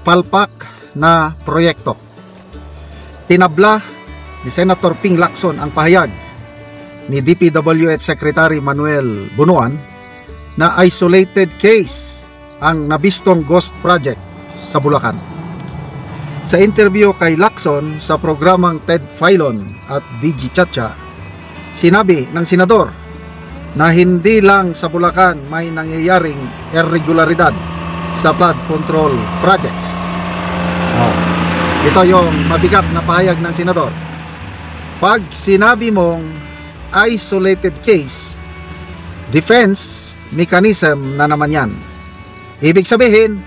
palpak na proyekto. Tinabla ni Senator Ping Lacson ang pahayag ni DPWH Secretary Manuel Bunuan na isolated case ang nabistong ghost project sa Bulacan. Sa interview kay Lacson sa programang Ted Filon at DG Chacha, sinabi ng senador na hindi lang sa Bulacan may nangyayaring irregularidad sa flood control projects. Ito yung mabigat na pahayag ng senador. Pag sinabi mong isolated case, defense mechanism na naman yan. Ibig sabihin,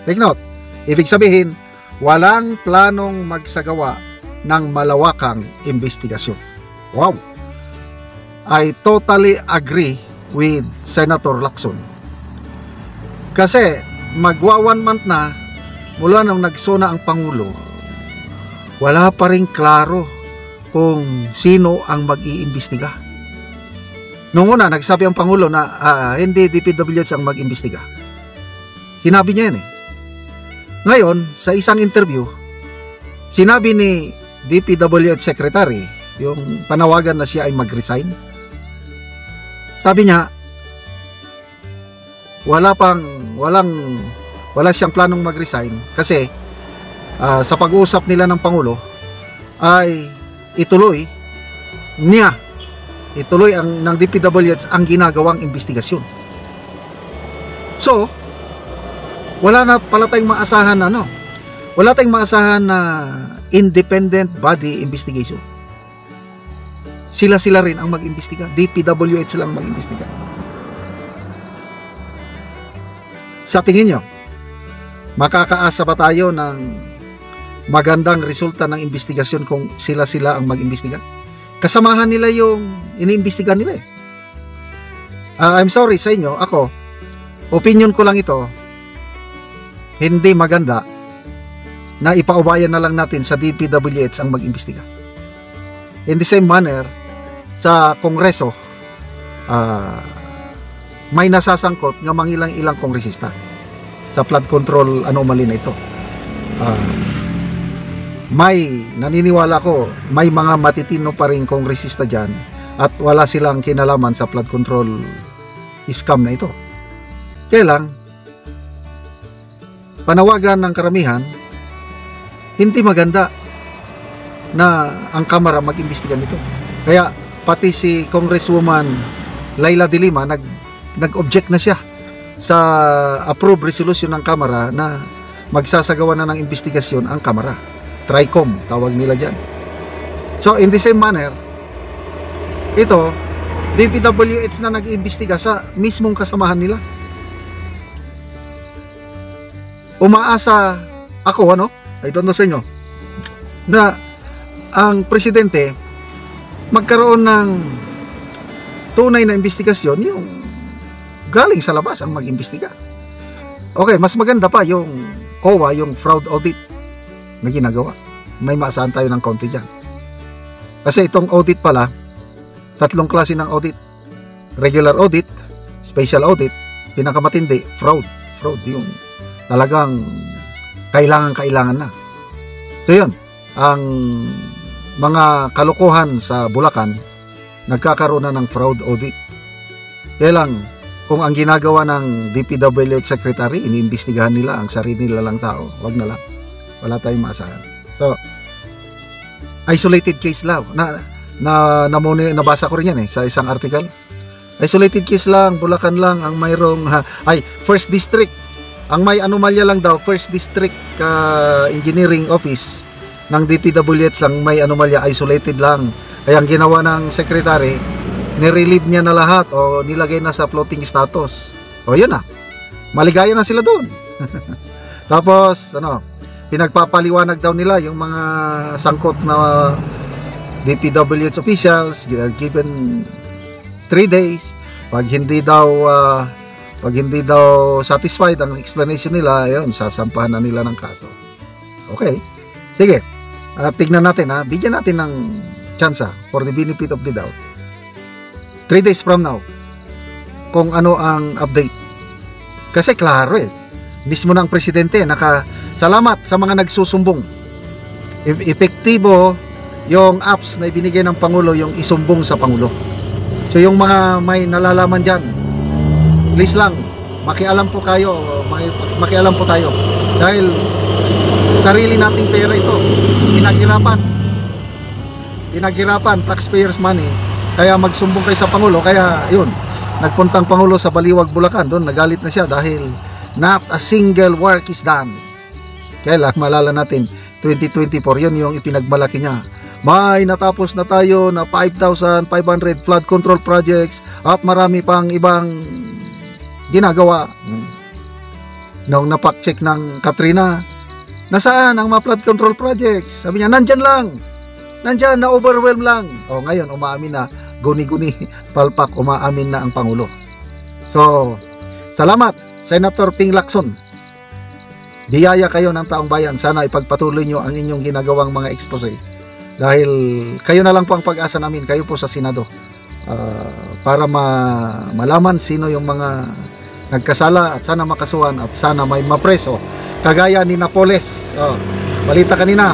take note, ibig sabihin, walang planong magsagawa ng malawakang investigasyon. Wow! I totally agree with Senator Lacson. Kasi magwa 1 month na mula nung nagsuna ang Pangulo, wala pa rin klaro kung sino ang mag-iimbestiga. Noong una, nagsabi ang Pangulo na hindi DPWH ang mag-imbestiga. Sinabi niya yan eh. Ngayon, sa isang interview, sinabi ni DPWH Secretary, yung panawagan na siya ay mag-resign. Sabi niya, wala siyang planong mag-resign kasi sa pag-uusap nila ng Pangulo ay ituloy ng DPWH ang ginagawang investigasyon. So, wala na pala tayong maasahan wala tayong maasahan na independent body investigation. Sila rin ang mag-imbestiga. DPWH lang mag-imbestiga. Sa tingin nyo, makakaasa ba tayo ng magandang resulta ng investigasyon kung sila ang mag-imbestiga? Kasamahan nila yung iniimbestiga nila eh. I'm sorry sa inyo, ako, opinion ko lang ito, hindi maganda na ipaubayan na lang natin sa DPWH ang mag-imbestiga. In the same manner, sa Kongreso, may nasasangkot ng mga ilang kongresista sa flood control anomaly na ito. Naniniwala ko, may mga matitino pa rin kongresista dyan at wala silang kinalaman sa flood control scam na ito. Kaya lang, panawagan ng karamihan, hindi maganda na ang Kamara mag-imbestiga nito. Kaya pati si Congresswoman Laila de Lima nag-object na siya sa approved resolution ng Kamara na magsasagawa na ng investigasyon ang Kamara. TRICOM, tawag nila dyan. So, in the same manner, ito, DPWH na nag-iimbestiga sa mismong kasamahan nila. Umaasa ako, I don't know sa inyo, na ang presidente magkaroon ng tunay na investigasyon yung galing sa labas ang mag-imbestiga. Okay, mas maganda pa yung COA, yung fraud audit na ginagawa. May maasahan tayo ng konti dyan. Kasi itong audit pala, 3 klase ng audit. Regular audit, special audit, pinakamatindi, fraud. Fraud yung talagang kailangan na. So yun, ang mga kalokohan sa Bulacan, nagkakaroon na ng fraud audit. Kaya lang, kung ang ginagawa ng DPWH Secretary, iniimbestigahan nila ang sarili nila lang tao, wag na lang. Wala tayong maasahan. So, isolated case lang. Nabasa ko rin yan sa isang article. Isolated case lang, Bulacan lang ang mayroong first district. Ang may anomalya lang daw, first district engineering office ng DPWH lang may anomalya, isolated lang. Kaya ang ginawa ng secretary, nirelieve niya na lahat o nilagay na sa floating status. O yun na. Maligaya na sila doon. Tapos, pinagpapaliwanag daw nila yung mga sangkot na DPWH officials, given 3 days. Pag hindi daw satisfied ang explanation nila, ayun, sasampahan na nila ng kaso. Okay. Sige. Tignan natin, bigyan natin ng chance for the benefit of the doubt. 3 days from now, kung ano ang update. Kasi klaro mismo ng presidente. Salamat sa mga nagsusumbong. Epektibo yung apps na ibinigay ng Pangulo, yung isumbong sa Pangulo. So yung mga may nalalaman dyan, please lang, makialam po kayo, makialam po tayo. Dahil sarili nating pera ito, pinaghirapan, taxpayers money. Kaya magsumbong kayo sa Pangulo. Kaya yun, nagpuntang Pangulo sa Baliwag, Bulacan. Doon nagalit na siya dahil not a single work is done. Kaya lang, malala natin, 2024, yun yung ipinagmalaki niya. May natapos na tayo na 5,500 flood control projects at marami pang ibang ginagawa. Nung napak-check ng Katrina, nasaan ang mga flood control projects? Sabi niya, nandyan lang. Nandyan, na-overwhelm lang. O ngayon, umaamin na, guni-guni, palpak, umaamin na ang Pangulo. So, salamat, Senator Ping Lacson. Biyaya kayo ng taong bayan. Sana ipagpatuloy nyo ang inyong ginagawang mga expose. Dahil kayo na lang po ang pag-asa namin, kayo po sa Senado. Para malaman sino yung mga nagkasala at sana makasuhan at sana may mapreso. Kagaya ni Napoles. Balita kanina,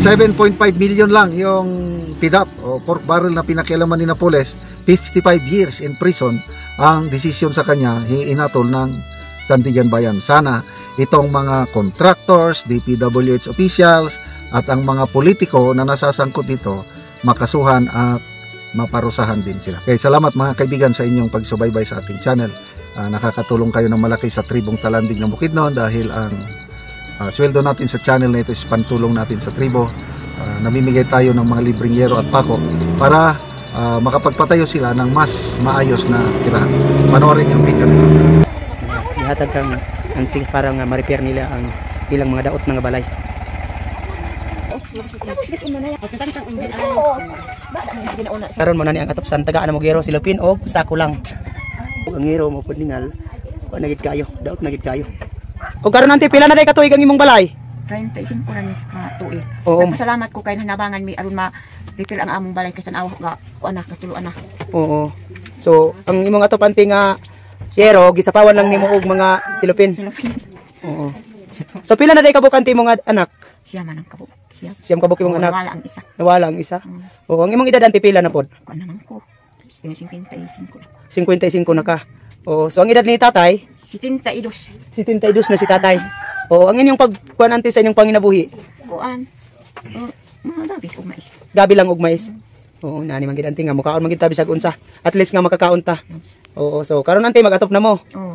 7.5 million lang yung PDAP o pork barrel na pinakialaman ni Napoles. 55 years in prison ang desisyon sa kanya, hinatol ng Sandigan Bayan. Sana itong mga contractors, DPWH officials at ang mga politiko na nasasangkot dito makasuhan at maparusahan din sila. Okay, salamat mga kaibigan sa inyong pagsubaybay sa ating channel. Nakakatulong kayo ng malaki sa tribong Talandig ng Bukidnon dahil ang sweldo natin sa channel na ito is pantulong natin sa tribo. Namimigay tayo ng mga libreng yero at pako para makapagpatayo sila ng mas maayos na tirahan. Panoorin yung video nito. Ihatag kang anting para nga ma-repair nila ang ilang mga daot ng balay. Karon mo na ni ang atop tagaan mo gero silupin og sako lang. Ang gero mo pudingal, wa nagit kayo, daot nagit kayo. Og karon anti pila na day katuig ang imong balay? 35 na ni katuig. Oo. Pasalamat ko kay nanabangan mi aron ma-repair ang among balay kasi tanaw ga anak katuluan na. Oo. So ang imong atop anti nga gero gisapawan lang nimo og mga silupin. Oo. So pila na day kabuk anti imong anak? Siya man ang kabuk. Siyam kabuk imong anak. Nawala ang isa. Nawala ang isa. Oo, ang imong edad anti pila na pod? Kuan naman ko. 55. 55 na ka. Oo, so ang edad ni tatay? 72. 72 na si tatay. Oo, ang inyong pagkuan anti sa inyong panginabuhi? Kuan. Mga gabi ko mais. Gabi lang og mais. Oo, nani man gid anti nga mukaon man gid ta bisag unsa. At least nga makakaon ta. Oo, so karon anti magatop na mo. Oo.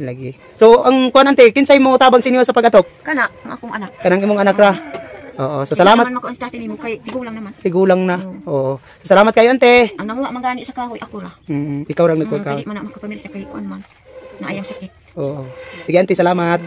Lagi. So ang kuan anti kinsay mo tabang sinyo sa pagatop? Kana ang akong anak. Kanang imong anak ra. Oo, so salamat. Naman mako ang tatay nimo kay tigulang naman. Tigulang na. Oo. So salamat kayo ante. Ang nanguha mangani sa kahoy ako ra. Ikaw ra nagkuha ka. Dili man na makapamili sa kay kuan man. Naayang sakit. Oo. Sige ante, salamat.